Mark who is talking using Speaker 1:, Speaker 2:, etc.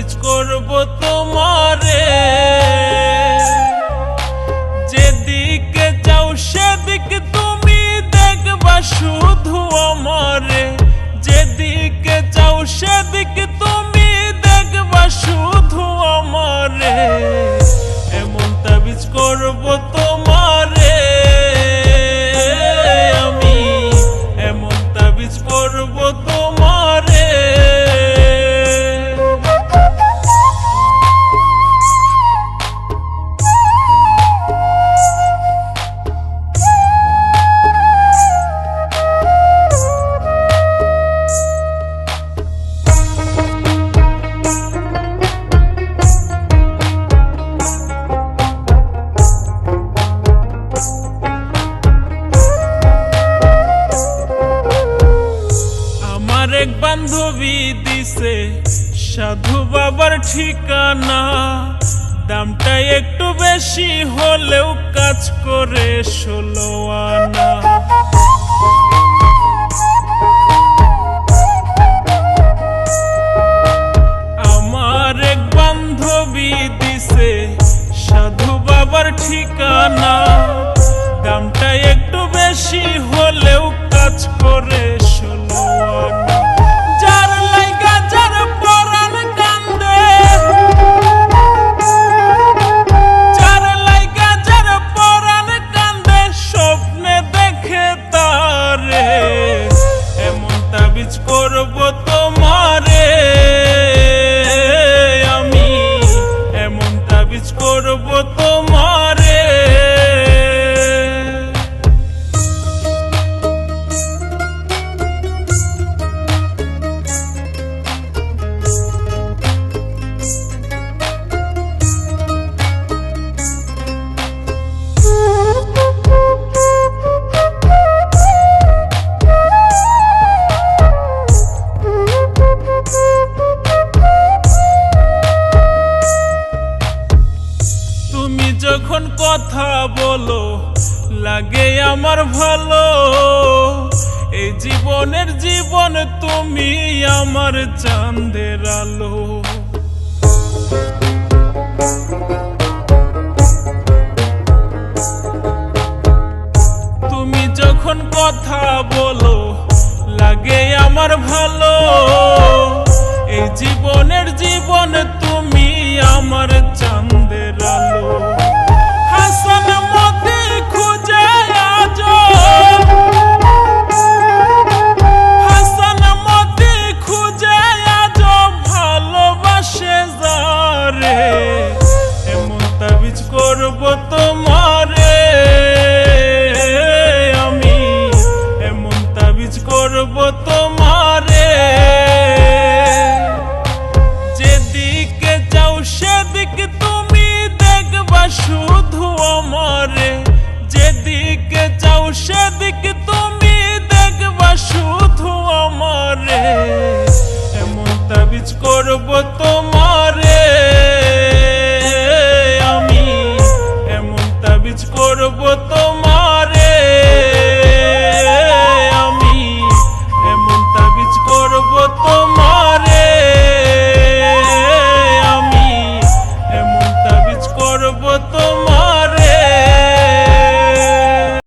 Speaker 1: তাবিজ করব তোমারে, যেদিকে যাও সেদিকে তুমি দেখবা শুধু আমারে, যেদিকে যাও সেদিকে তুমি দেখবা শুধু আমারে, এমন তাবিজ করব তোমারে আমি, এমন তাবিজ করব তোমারে। এক বান্ধবী দিছে সাধু বাবার ঠিকানা, দামটা একটু বেশি হলেও কাজ করে 16 আনা। আমার এক বান্ধবী দিছে সাধু বাবার ঠিকানা, দামটা একটু বেশি হলেও কাজ করে 16 আনা। যার লাইগা যার পরাণ কান্দে, যার লাইগা যার পরাণ কান্দে, স্বপ্নে দেখে তারে, এমন তাবিজ করব তোমারে আমি, এমন তাবিজ করব তোমারে। যখন কথা বলো লাগে আমার ভালো, এই জীবনের জীবন তুমি আমার চাঁদের আলো। তুমি যখন কথা বলো লাগে আমার ভালো, এই জীবনের জীবন তুমি আমার চাঁদের আলো। হাসান মতি খুঁজে আজো, হাসান মতি খুঁজে আজো ভালোবাসে যারে, এমন তাবিজ করব তোমারে আমি, এমন তাবিজ করব তোমারে। যেদিকে যাও সেদিকে তুমি দেখবা শুধু আমারে, যেদিকে যাও সেদিকে তুমি দেখবা শুধু আমারে, এমন তাবিজ করব তোমারে আমি, এমন তাবিজ করব তোমারে আমি, এমন তাবিজ করব তোমারে আমি, এমন তাবিজ করব তোমারে।